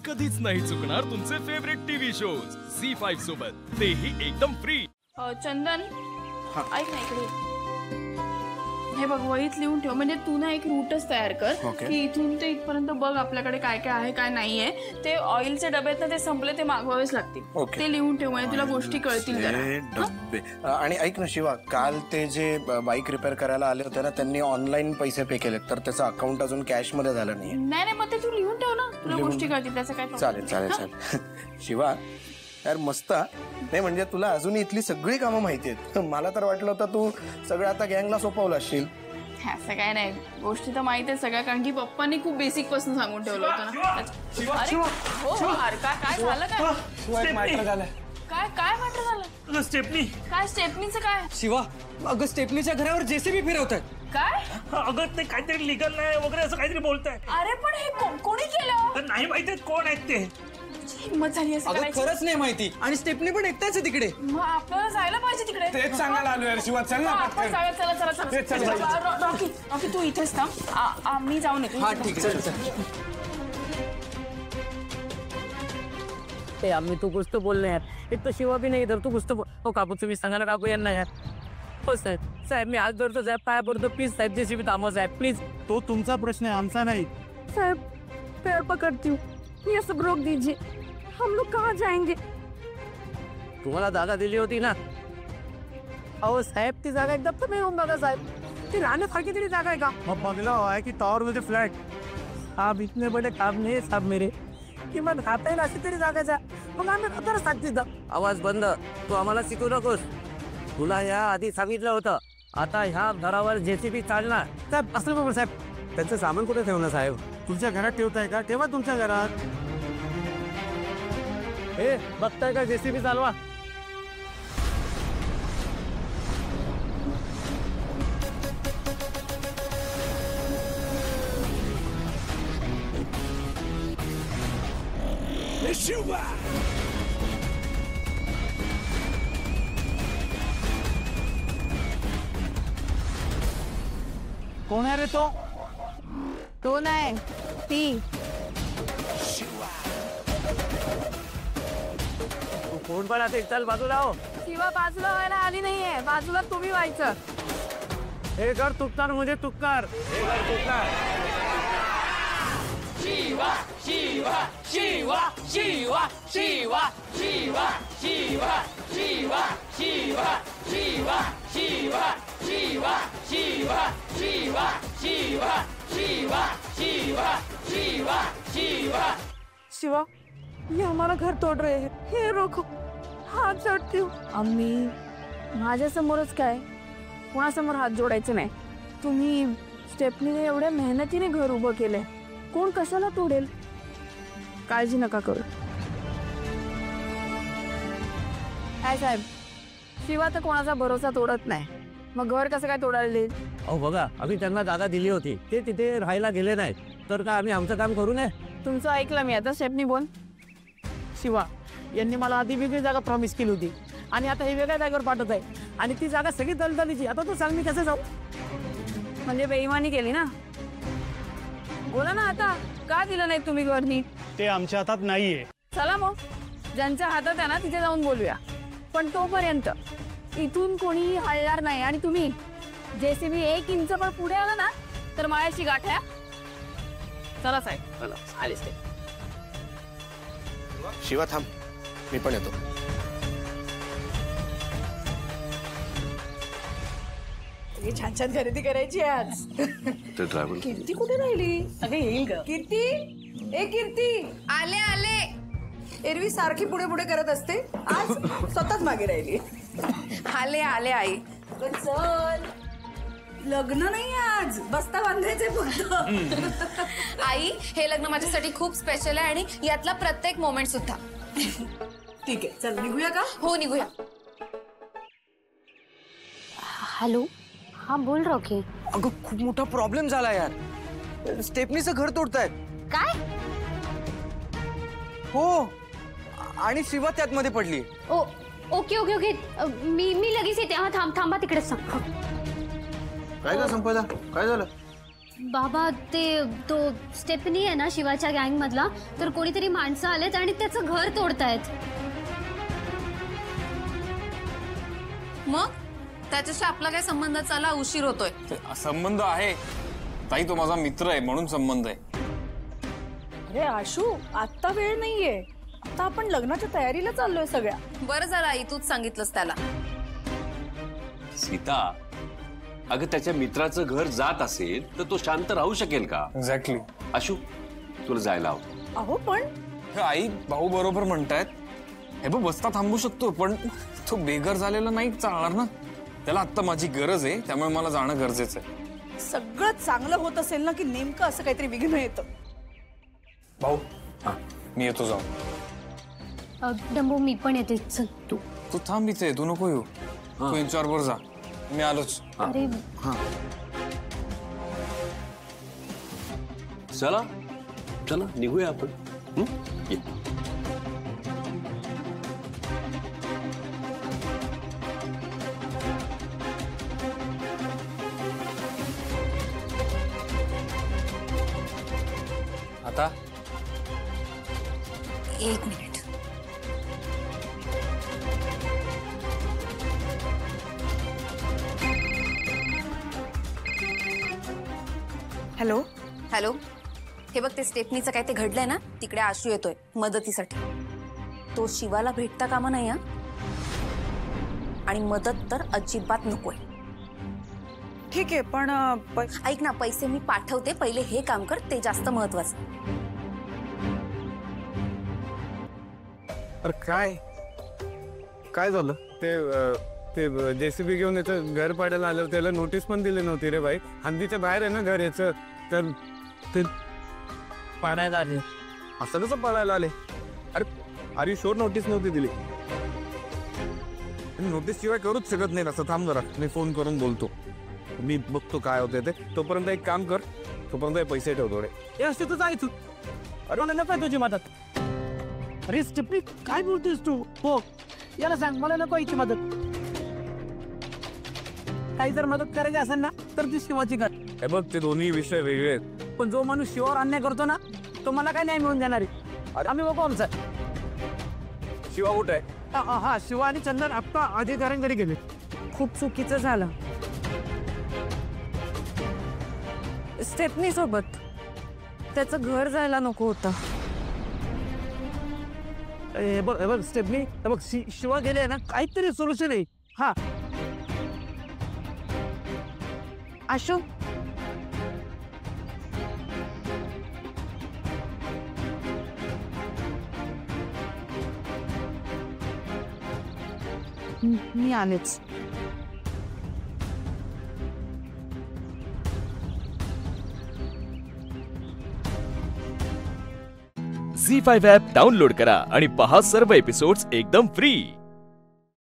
कधीच नाही चुकणार तुमचे फेवरेट टीव्ही शोज झी5 सोबत, तेही एकदम फ्री। चंदन ऐक ना इकडे, हे बघ वहीत लिहून ठेव, म्हणजे तू ना एक रूटच तयार कर की इथून ते इथपर्यंत बघ आपल्याकडे काय काय आहे काय नाहीये। ते ऑइलचे डबेत ना ते संपले, ते मागवावेच लागतील, ते लिहून ठेव म्हणजे तुला गोष्टी कळतील जरा। आणि ऐक ना शिवा, काल ते जे बाईक रिपेअर करायला आले होते ना, त्यांनी ऑनलाईन पैसे पे केले, तर त्याचं अकाउंट अजून कॅश मध्ये झालं नाही। नाही मग ते तू लिहून ठेव ना, तुला गोष्टी कळतील, त्याचं काय। चालेल चालेल चालेल शिवा यार मस्त। नाही म्हणजे तुला अजूनही इथली सगळी कामं माहिती आहेत। मला तर वाटलं होतं तू सगळं आता गँगला सोपवलं असशील। असं काय नाही, गोष्टी तर माहित आहे सगळ्या, कारण की पप्पांनी खूप बेसिक पासून सांगून ठेवलं होतं ना। अरे हो काय झालं काय मॅटर झालं? काय मॅटर झालं? स्टेपनी काय स्टेपनीचं काय? शिवा अगं स्टेपनीच्या घरावर जेसीबी फिरवतात। काय? अगं ते काहीतरी लिगल नाही वगैरे असं काहीतरी बोलताय। अरे पण हे कोणी केलं? नाही माहिती कोण आहेत ते। हिम्मत झाली असं करायची? खरंच नाही माहिती, आणि स्टेपनी पण एकटाच आहे तिकडे। मग आपल्याला जायला पाहिजे तिकडे। तेच सांगायला आलो यार शिवा, चल ना चला रॉकी तू इथेच थांब, आम्ही जाऊन येतो। हाँ ठीक है चल। आम्ही तू कुछ तो बोलने यार, एक तो शिवा भी नहीं इधर, तू कुछ तो हो काकू तुम्ही सांगा ना काकू यांना यार। हो साहेब मी आज धरतो साहेब, पाया पडतो प्लीज साहेब, जेसीबी थांबवा साहेब प्लीज। तो तुमचा प्रश्न आहे, आमचा नाही। साहब पैर पकड़ती हूँ, ये सब रोक दीजिए, हम लोग कहाँ जाएंगे? तुम्हाला जागा दिली होती ना। अहो साहेब ती जागा एकदम तर नाही होऊन बघा साहेब, ती राहण्यासारखी तरी जागा आहे का? मग बंगला आहे की टॉवर मध्ये फ्लॅट? साहब इतने बड़े काम नहीं साहब मेरे, कि मग खाता येईल अशी तरी जागायचा, मग आम्ही खतरच सांगते। आवाज बंद, तू आम्हाला शिकू नकोस, तुला या आधी सांगितलं होतं, आता ह्या घरावर जेसीबी चालणार। साहेब असं बरोबर साहेब, त्यांचं सामान कुठे ठेवलं साहेब? तुमच्या घरात ठेवताय का? ठेवा तुमच्या घरात। हे बघताय का जेसीबी चालवा। कोण आहे रे तो? तो नाही ती। कोण पण असेल चल बाजूला हो। शिवा बाजूला व्हायला आली नाहीये, बाजूला तुम्ही व्हायचं। हे घर तुकणार म्हणजे तुकणार, हे घर तुकणार। शिवा शिवा शिवा शिवा शिवा शिवा शिवा शिवा शिवा शिवा शिवा शिवा शिवा शिवा शिवा शिवा शिवा शिवा शिवा। शिवा ये हमारा घर तोड़ रहे हैं, हे रोको, हात जोडती हूँ। अम्मी माझ्यासमोरच काय, कोणासमोर हात जोडायचे नाही। तुम्ही स्टेपनीने एवढ्या मेहनतीने घर उभं केलंय, कोण कशाला तोडेल, काळजी नका करू। काय साहेब, शिवा तर कोणाचा भरोसा तोडत नाही, मग घर कसं काय तोडायला देईल? अहो बघा आम्ही त्यांना जागा दिली होती, ते तिथे राहायला गेले नाहीत, तर का आम्ही आमचं काम करू नये? तुमचं ऐकलं मी, आता स्टेपनी बोल। शिवा यांनी मला आधी वेगळी जागा प्रॉमिस केली होती, आणि आता हे वेगळ्या जागेवर पाठवत आहे, आणि ती जागा सगळी दलदलीची। आता तू सांग मी कसं जाऊ? म्हणजे बेईमानी केली ना? बोला ना आता, का दिलं नाही तुम्ही घर नीट? ते आमच्या हातात नाहीये। चला मग ज्यांच्या हातात आहे ना तिथे जाऊन बोलूया, पण तोपर्यंत इथून कोणी हलणार नाही, आणि तुम्ही जेसीबी 1 इंच पण पुढे आला ना तर माझ्याशी गाठ आहे। चला साहेब आलेच ते। शिवा थांब, मी पण येतो। छान छान खरेदी करायची आज। ते ड्रायव्हर कीर्ती कुठे राहिली? अगं येईल ग कीर्ती, ए कीर्ती, आले आले। एरवी सारखी पुढे पुढे करत असते, आज स्वतःच मागे राहिली। आले आले आई। चल, लग्न नाही आज, बस्ता बांधायचंय फक्त। आई हे लग्न माझ्यासाठी खूप स्पेशल आहे, आणि यातला प्रत्येक मोमेंट सुद्धा। ठीक आहे चल निघूया का? हो निघूया। हॅलो हाँ बोल रॉकी। अगं खूप मोठा प्रॉब्लेम झाला यार, स्टेपनीचं घर तोडतायत। काय? हो, आणि शिवा त्यात मध्ये पडली। ओ ओके ओके ओके, मी लगेच येते। हाँ थांबा तिकडेच। काय का संपदा, काय झालं? बाबा ते तो स्टेफनी आहे ना शिवाच्या गँग मधला, तर कोणीतरी माणसं आलेत आणि त्याचं घर तोडतायत. मग त्याच्याशी आपला काय संबंध? चला उशीर होतोय. संबंध आहे ताई, तो माझा मित्र आहे म्हणून संबंध आहे. अरे आशू, आता वेळ नाहीये. आता आपण लग्नाच्या तयारीला चाललोय सगळ्या. बरं झालं आई तूच सांगितलंस त्याला. सीता, अगं त्याच्या मित्राचं घर जात असेल तर तो शांत राहू शकेल का? एक्झॅक्टली. आशू, तुला जायला हवं. अहो पण आई भाऊ बरोबर म्हणतायत. हे बघ बसता थांबू शकतो पण तो बेघर झालेला नाही चालणार ना. त्याला आता माझी गरज आहे, त्यामुळे मला जाणं गरजेचं आहे. सगळं चांगलं होत असेल ना की नेमकं असं काहीतरी विघ्न येतं. भाऊ मी येतो जाऊ. डंबू मी पण येते. चल तू थांब इथे, तू नको येऊ. तू यांच्याबरोबर जा, मी आलोच. अरे चला चला निघूया आपण. ये. आता 1 मिनिट. हॅलो हॅलो, हे बघ ते स्टेफनीचं काय ते घडलंय ना, तिकडे आशू येतोय मदतीसाठी. तो शिवाला भेटता कामा नाही हा, आणि मदत तर अजिबात नकोय. ठीक आहे पण ऐक ना, पैसे मी पाठवते, पहिले हे काम कर, ते जास्त महत्वाचं. अरे काय काय झालं? ते जेसीबी घेऊन याचं घर पाडायला आलं, त्याला नोटीस पण दिली नव्हती रे भाई. हंदीच्या बाहेर आहे ना घर याचं, तर ते पाडायला आले. असं कसं पाडायला आले? अरे शोर नोटीस नव्हती दिली. नोटीस शिवाय करूच शकत नाही. असं थांब जरा, मी फोन करून बोलतो. मी बघतो काय होते ते. तोपर्यंत एक काम कर, तोपर्यंत पैसे ठेव थोडे. हे असते तर जायचं. अरे मला नको तुझी मदत. अरे स्टेफनी काय बोलतेस तू? हो याला सांग मला नको याची मदत. काही जर मदत करायची असेल ना तर ती शिवाची कर. हे बघ, ते दोन्ही विषय वेगळे आहेत. पण जो माणूस शिवावर अन्याय करतो ना तो मला काय न्याय मिळून देणार आहे. आम्ही बघू आमचं. शिवा कुठे आहे? हा शिवा आणि चंदन आत्ता अधिकाऱ्यांकडे गेले. खूप चुकीचं झालं स्टेफनी सोबत. त्याचं घर जायला नको होतं. हे बघ स्टेफनी, हे बघ शिवा गेले ना, काहीतरी सोल्युशन आहे. हा आशू मी आलेच. झी5 ॲप डाउनलोड करा आणि पहा सर्व एपिसोड्स एकदम फ्री.